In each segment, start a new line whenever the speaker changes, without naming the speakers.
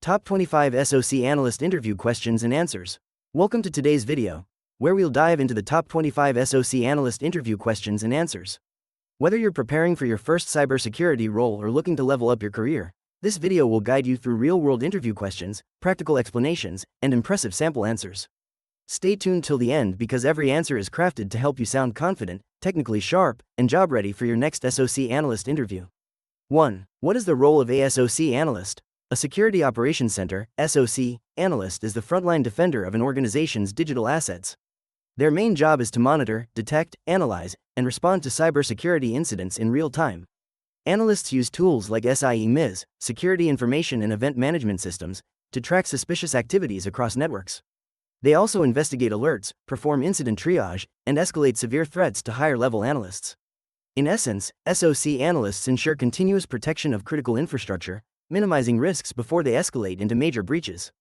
Top 25 SOC Analyst Interview Questions and Answers. Welcome to today's video, where we'll dive into the top 25 SOC Analyst Interview Questions and Answers. Whether you're preparing for your first cybersecurity role or looking to level up your career, this video will guide you through real-world interview questions, practical explanations, and impressive sample answers. Stay tuned till the end because every answer is crafted to help you sound confident, technically sharp, and job-ready for your next SOC Analyst interview. 1. What is the role of a SOC Analyst? A Security Operations Center (SOC) analyst is the frontline defender of an organization's digital assets. Their main job is to monitor, detect, analyze, and respond to cybersecurity incidents in real time. Analysts use tools like SIEM, Security Information and Event Management Systems, to track suspicious activities across networks. They also investigate alerts, perform incident triage, and escalate severe threats to higher-level analysts. In essence, SOC analysts ensure continuous protection of critical infrastructure, minimizing risks before they escalate into major breaches.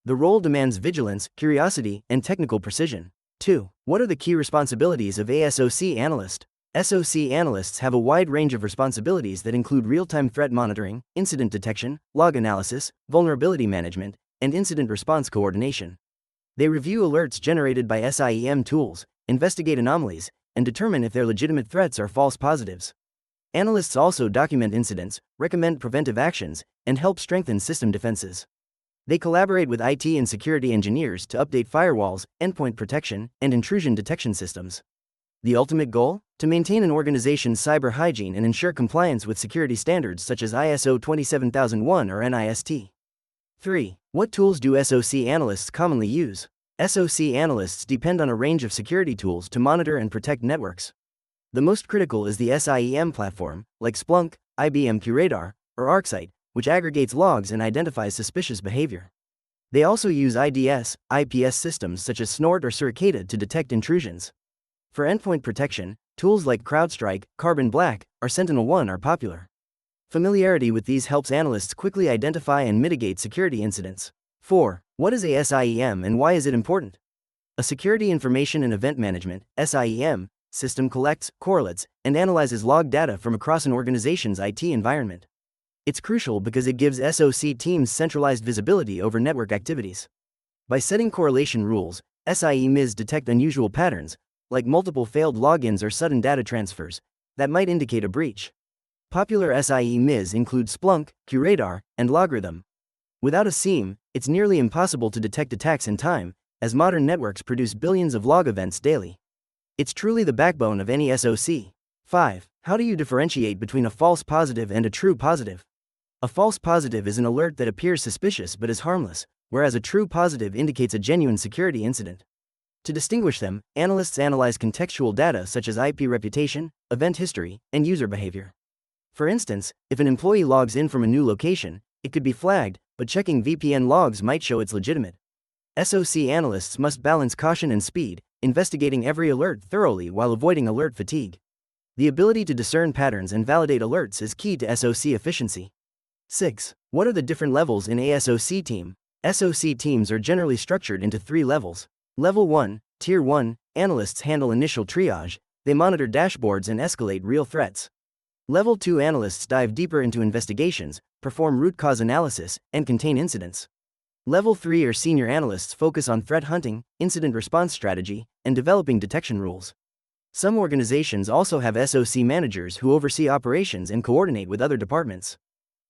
The role demands vigilance, curiosity, and technical precision. 2. What are the key responsibilities of a SOC analyst? SOC analysts have a wide range of responsibilities that include real-time threat monitoring, incident detection, log analysis, vulnerability management, and incident response coordination. They review alerts generated by SIEM tools, investigate anomalies, and determine if they're legitimate threats or false positives. Analysts also document incidents, recommend preventive actions, and help strengthen system defenses. They collaborate with IT and security engineers to update firewalls, endpoint protection, and intrusion detection systems. The ultimate goal? To maintain an organization's cyber hygiene and ensure compliance with security standards such as ISO 27001 or NIST. 3. What tools do SOC analysts commonly use? SOC analysts depend on a range of security tools to monitor and protect networks. The most critical is the SIEM platform, like Splunk, IBM QRadar, or ArcSight, which aggregates logs and identifies suspicious behavior. They also use IDS, IPS systems such as Snort or Suricata to detect intrusions. For endpoint protection, tools like CrowdStrike, Carbon Black, or Sentinel are popular. Familiarity with these helps analysts quickly identify and mitigate security incidents. 4. What is a SIEM and why is it important? A Security Information and Event Management (SIEM) system collects, correlates, and analyzes log data from across an organization's IT environment. It's crucial because it gives SOC teams centralized visibility over network activities. By setting correlation rules, SIEMs detect unusual patterns, like multiple failed logins or sudden data transfers, that might indicate a breach. Popular SIEMs include Splunk, QRadar, and Logarithm. Without a SIEM, it's nearly impossible to detect attacks in time, as modern networks produce billions of log events daily. It's truly the backbone of any SOC. 5. How do you differentiate between a false positive and a true positive? A false positive is an alert that appears suspicious but is harmless, whereas a true positive indicates a genuine security incident. To distinguish them, analysts analyze contextual data such as IP reputation, event history, and user behavior. For instance, if an employee logs in from a new location, it could be flagged, but checking VPN logs might show it's legitimate. SOC analysts must balance caution and speed, investigating every alert thoroughly while avoiding alert fatigue. The ability to discern patterns and validate alerts is key to SOC efficiency. 6. What are the different levels in a SOC team? SOC teams are generally structured into 3 levels. Level 1, Tier 1, analysts handle initial triage, they monitor dashboards and escalate real threats. Level 2 analysts dive deeper into investigations, perform root cause analysis, and contain incidents. Level 3 or senior analysts focus on threat hunting, incident response strategy, and developing detection rules. Some organizations also have SOC managers who oversee operations and coordinate with other departments.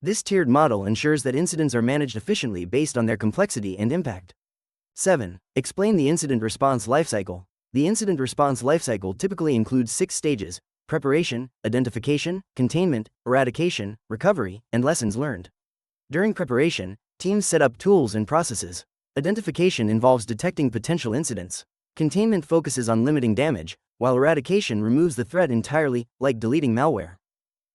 This tiered model ensures that incidents are managed efficiently based on their complexity and impact. 7. Explain the incident response lifecycle. The incident response lifecycle typically includes 6 stages: preparation, identification, containment, eradication, recovery, and lessons learned. During preparation, teams set up tools and processes. Identification involves detecting potential incidents. Containment focuses on limiting damage, while eradication removes the threat entirely, like deleting malware.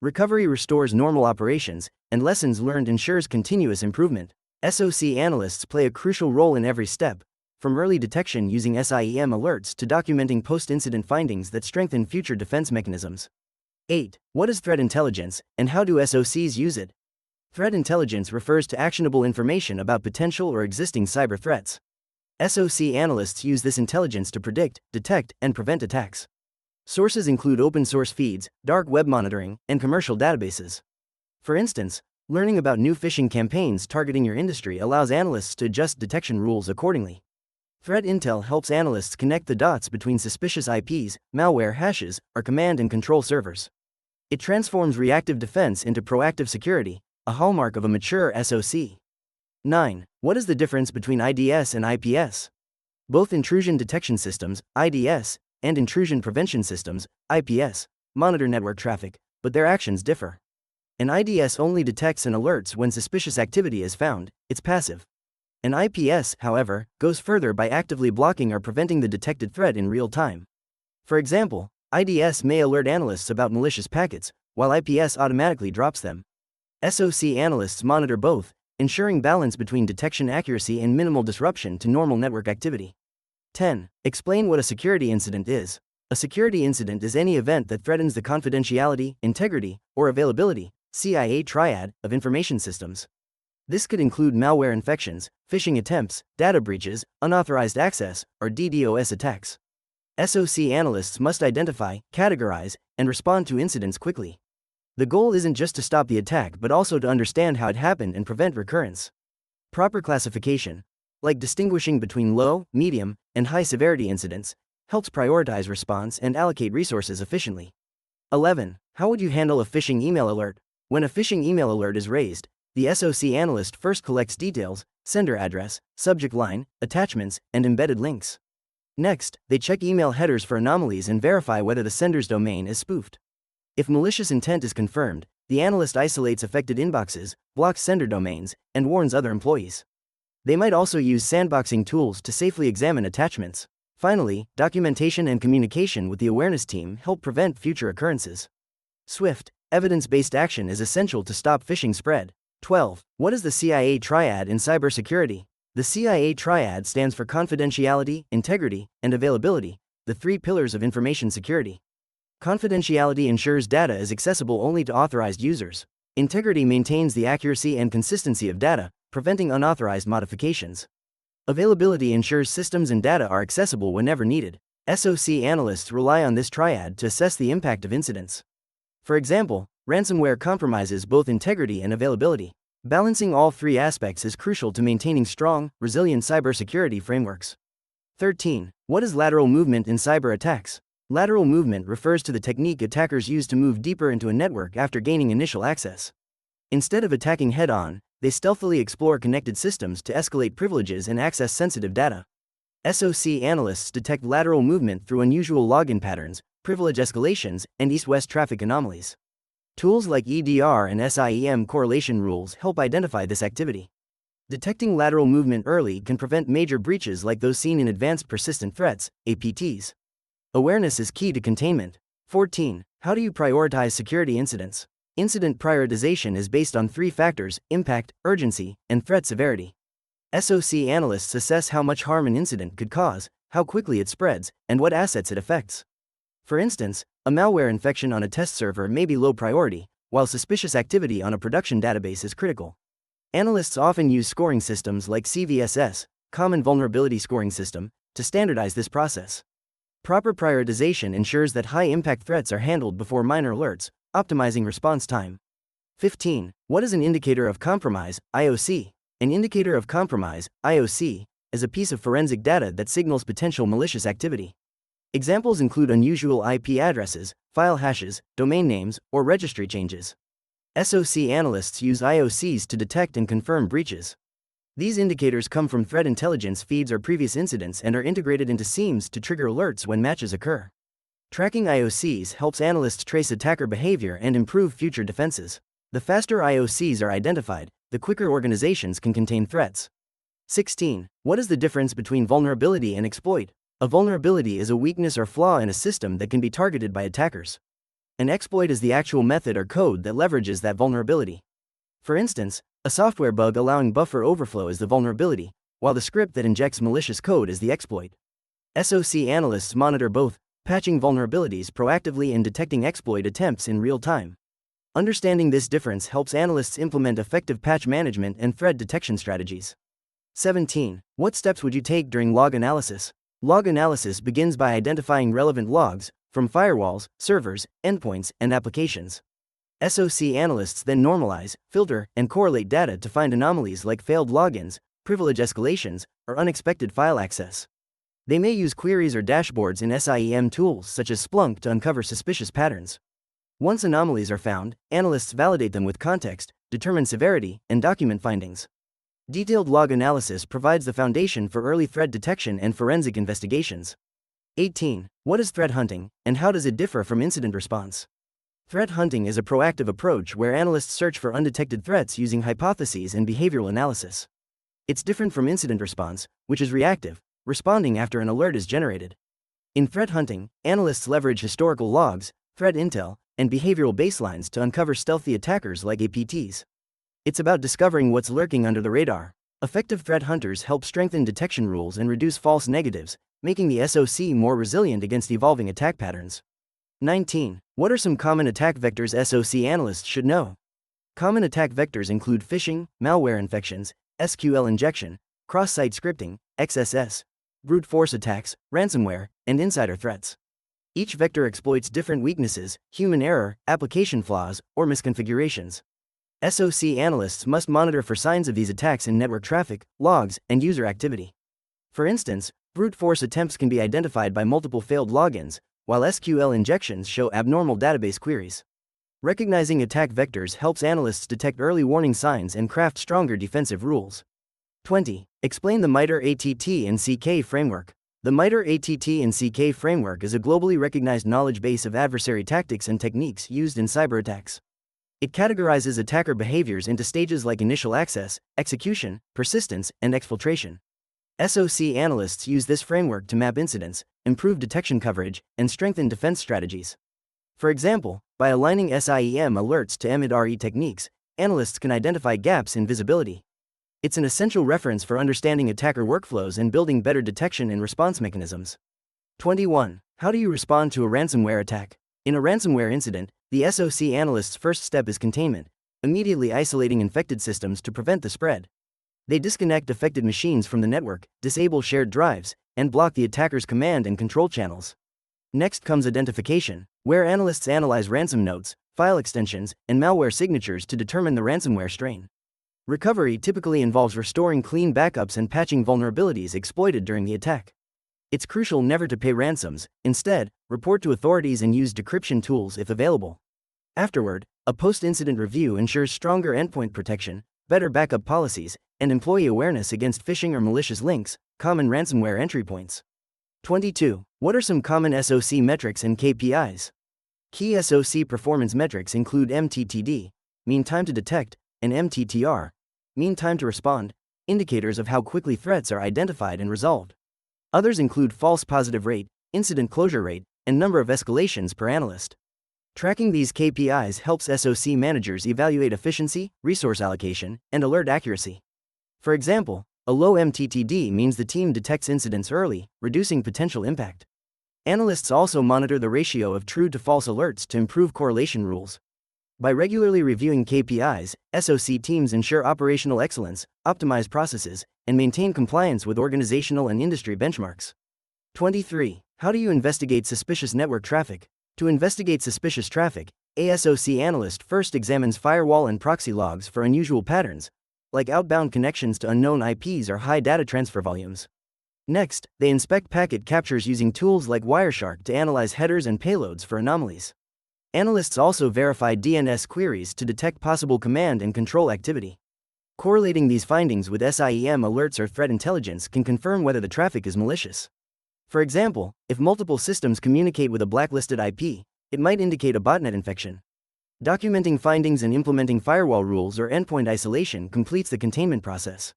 Recovery restores normal operations, and lessons learned ensures continuous improvement. SOC analysts play a crucial role in every step, from early detection using SIEM alerts to documenting post-incident findings that strengthen future defense mechanisms. 8. What is threat intelligence, and how do SOCs use it? Threat intelligence refers to actionable information about potential or existing cyber threats. SOC analysts use this intelligence to predict, detect, and prevent attacks. Sources include open-source feeds, dark web monitoring, and commercial databases. For instance, Learning about new phishing campaigns targeting your industry allows analysts to adjust detection rules accordingly. Threat intel helps analysts connect the dots between suspicious IPs, malware hashes, or command and control servers. It transforms reactive defense into proactive security, a hallmark of a mature SOC. 9. What is the difference between IDS and IPS? Both intrusion detection systems, IDS, and intrusion prevention systems, IPS, monitor network traffic, but their actions differ. An IDS only detects and alerts when suspicious activity is found, it's passive. An IPS, however, goes further by actively blocking or preventing the detected threat in real time. For example, IDS may alert analysts about malicious packets, while IPS automatically drops them. SOC analysts monitor both, ensuring balance between detection accuracy and minimal disruption to normal network activity. 10. Explain what a security incident is. A security incident is any event that threatens the confidentiality, integrity, or availability, CIA triad, of information systems. This could include malware infections, phishing attempts, data breaches, unauthorized access, or DDoS attacks. SOC analysts must identify, categorize, and respond to incidents quickly. The goal isn't just to stop the attack but also to understand how it happened and prevent recurrence. Proper classification, like distinguishing between low, medium, and high severity incidents, helps prioritize response and allocate resources efficiently. 11. How would you handle a phishing email alert? When a phishing email alert is raised, the SOC analyst first collects details, sender address, subject line, attachments, and embedded links. Next, they check email headers for anomalies and verify whether the sender's domain is spoofed. If malicious intent is confirmed, the analyst isolates affected inboxes, blocks sender domains, and warns other employees. They might also use sandboxing tools to safely examine attachments. Finally, documentation and communication with the awareness team help prevent future occurrences. Swift, evidence-based action is essential to stop phishing spread. 12. What is the CIA triad in cybersecurity? The CIA triad stands for confidentiality, integrity, and availability, the three pillars of information security. Confidentiality ensures data is accessible only to authorized users. Integrity maintains the accuracy and consistency of data, preventing unauthorized modifications. Availability ensures systems and data are accessible whenever needed. SOC analysts rely on this triad to assess the impact of incidents. For example, ransomware compromises both integrity and availability. Balancing all three aspects is crucial to maintaining strong, resilient cybersecurity frameworks. 13. What is lateral movement in cyber attacks? Lateral movement refers to the technique attackers use to move deeper into a network after gaining initial access. Instead of attacking head-on, they stealthily explore connected systems to escalate privileges and access sensitive data. SOC analysts detect lateral movement through unusual login patterns, privilege escalations, and east-west traffic anomalies. Tools like EDR and SIEM correlation rules help identify this activity. Detecting lateral movement early can prevent major breaches like those seen in Advanced Persistent Threats, APTs. Awareness is key to containment. 14. How do you prioritize security incidents? Incident prioritization is based on three factors: impact, urgency, and threat severity. SOC analysts assess how much harm an incident could cause, how quickly it spreads, and what assets it affects. For instance, a malware infection on a test server may be low priority, while suspicious activity on a production database is critical. Analysts often use scoring systems like CVSS, Common Vulnerability Scoring System, to standardize this process. Proper prioritization ensures that high-impact threats are handled before minor alerts, optimizing response time. 15. What is an indicator of compromise, IOC? An indicator of compromise, IOC, is a piece of forensic data that signals potential malicious activity. Examples include unusual IP addresses, file hashes, domain names, or registry changes. SOC analysts use IOCs to detect and confirm breaches. These indicators come from threat intelligence feeds or previous incidents and are integrated into SIEMs to trigger alerts when matches occur. Tracking IOCs helps analysts trace attacker behavior and improve future defenses. The faster IOCs are identified, the quicker organizations can contain threats. 16. What is the difference between vulnerability and exploit? A vulnerability is a weakness or flaw in a system that can be targeted by attackers. An exploit is the actual method or code that leverages that vulnerability. For instance, a software bug allowing buffer overflow is the vulnerability, while the script that injects malicious code is the exploit. SOC analysts monitor both, patching vulnerabilities proactively and detecting exploit attempts in real time. Understanding this difference helps analysts implement effective patch management and threat detection strategies. 17. What steps would you take during log analysis? Log analysis begins by identifying relevant logs, from firewalls, servers, endpoints, and applications. SOC analysts then normalize, filter, and correlate data to find anomalies like failed logins, privilege escalations, or unexpected file access. They may use queries or dashboards in SIEM tools such as Splunk to uncover suspicious patterns. Once anomalies are found, analysts validate them with context, determine severity, and document findings. Detailed log analysis provides the foundation for early threat detection and forensic investigations. 18. What is threat hunting, and how does it differ from incident response? Threat hunting is a proactive approach where analysts search for undetected threats using hypotheses and behavioral analysis. It's different from incident response, which is reactive, responding after an alert is generated. In threat hunting, analysts leverage historical logs, threat intel, and behavioral baselines to uncover stealthy attackers like APTs. It's about discovering what's lurking under the radar. Effective threat hunters help strengthen detection rules and reduce false negatives, making the SOC more resilient against evolving attack patterns. 19. What are some common attack vectors SOC analysts should know? Common attack vectors include phishing, malware infections, SQL injection, cross-site scripting, XSS, brute force attacks, ransomware, and insider threats. Each vector exploits different weaknesses, human error, application flaws, or misconfigurations. SOC analysts must monitor for signs of these attacks in network traffic, logs, and user activity. For instance, brute force attempts can be identified by multiple failed logins, while SQL injections show abnormal database queries. Recognizing attack vectors helps analysts detect early warning signs and craft stronger defensive rules. 20. Explain the MITRE ATT and CK framework. The MITRE ATT and CK framework is a globally recognized knowledge base of adversary tactics and techniques used in cyber attacks. It categorizes attacker behaviors into stages like initial access, execution, persistence, and exfiltration. SOC analysts use this framework to map incidents, improve detection coverage, and strengthen defense strategies. For example, by aligning SIEM alerts to MITRE techniques, analysts can identify gaps in visibility. It's an essential reference for understanding attacker workflows and building better detection and response mechanisms. 21. How do you respond to a ransomware attack? In a ransomware incident, the SOC analyst's first step is containment, immediately isolating infected systems to prevent the spread. They disconnect affected machines from the network, disable shared drives, and block the attacker's command and control channels. Next comes identification, where analysts analyze ransom notes, file extensions, and malware signatures to determine the ransomware strain. Recovery typically involves restoring clean backups and patching vulnerabilities exploited during the attack. It's crucial never to pay ransoms. Instead, report to authorities and use decryption tools if available. Afterward, a post-incident review ensures stronger endpoint protection, better backup policies, and employee awareness against phishing or malicious links, common ransomware entry points. 22. What are some common SOC metrics and KPIs? Key SOC performance metrics include MTTD, mean time to detect, and MTTR, mean time to respond, indicators of how quickly threats are identified and resolved. Others include false positive rate, incident closure rate, and number of escalations per analyst. Tracking these KPIs helps SOC managers evaluate efficiency, resource allocation, and alert accuracy. For example, a low MTTD means the team detects incidents early, reducing potential impact. Analysts also monitor the ratio of true to false alerts to improve correlation rules. By regularly reviewing KPIs, SOC teams ensure operational excellence, optimize processes, and maintain compliance with organizational and industry benchmarks. 23. How do you investigate suspicious network traffic? To investigate suspicious traffic, a SOC analyst first examines firewall and proxy logs for unusual patterns, like outbound connections to unknown IPs or high data transfer volumes. Next, they inspect packet captures using tools like Wireshark to analyze headers and payloads for anomalies. Analysts also verify DNS queries to detect possible command and control activity. Correlating these findings with SIEM alerts or threat intelligence can confirm whether the traffic is malicious. For example, if multiple systems communicate with a blacklisted IP, it might indicate a botnet infection. Documenting findings and implementing firewall rules or endpoint isolation completes the containment process.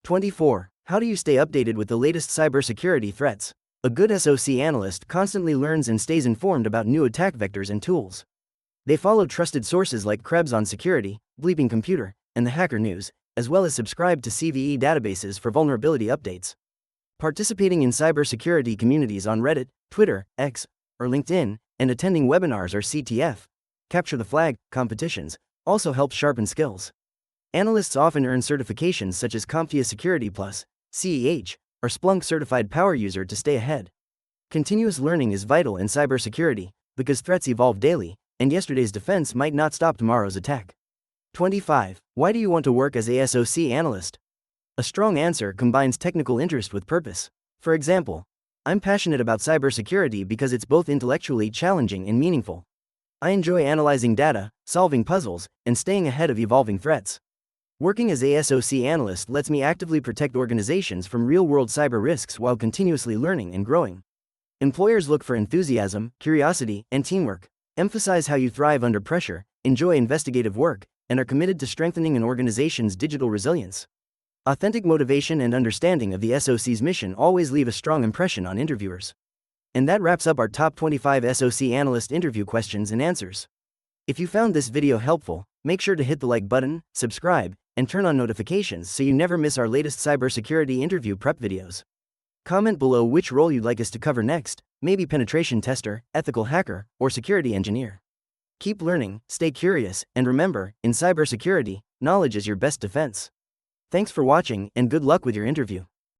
24. How do you stay updated with the latest cybersecurity threats? A good SOC analyst constantly learns and stays informed about new attack vectors and tools. They follow trusted sources like Krebs on Security, Bleeping Computer, and the Hacker News, as well as subscribe to CVE databases for vulnerability updates. Participating in cybersecurity communities on Reddit, Twitter, X, or LinkedIn, and attending webinars or CTF, Capture the Flag, competitions, also helps sharpen skills. Analysts often earn certifications such as CompTIA Security Plus, CEH, or Splunk Certified Power User to stay ahead. Continuous learning is vital in cybersecurity, because threats evolve daily, and yesterday's defense might not stop tomorrow's attack. 25. Why do you want to work as a SOC analyst? A strong answer combines technical interest with purpose. For example, I'm passionate about cybersecurity because it's both intellectually challenging and meaningful. I enjoy analyzing data, solving puzzles, and staying ahead of evolving threats. Working as a SOC analyst lets me actively protect organizations from real-world cyber risks while continuously learning and growing. Employers look for enthusiasm, curiosity, and teamwork, emphasize how you thrive under pressure, enjoy investigative work, and are committed to strengthening an organization's digital resilience. Authentic motivation and understanding of the SOC's mission always leave a strong impression on interviewers. And that wraps up our top 25 SOC analyst interview questions and answers. If you found this video helpful, make sure to hit the like button, subscribe, and turn on notifications so you never miss our latest cybersecurity interview prep videos. Comment below which role you'd like us to cover next, maybe penetration tester, ethical hacker, or security engineer. Keep learning, stay curious, and remember, in cybersecurity, knowledge is your best defense. Thanks for watching and good luck with your interview.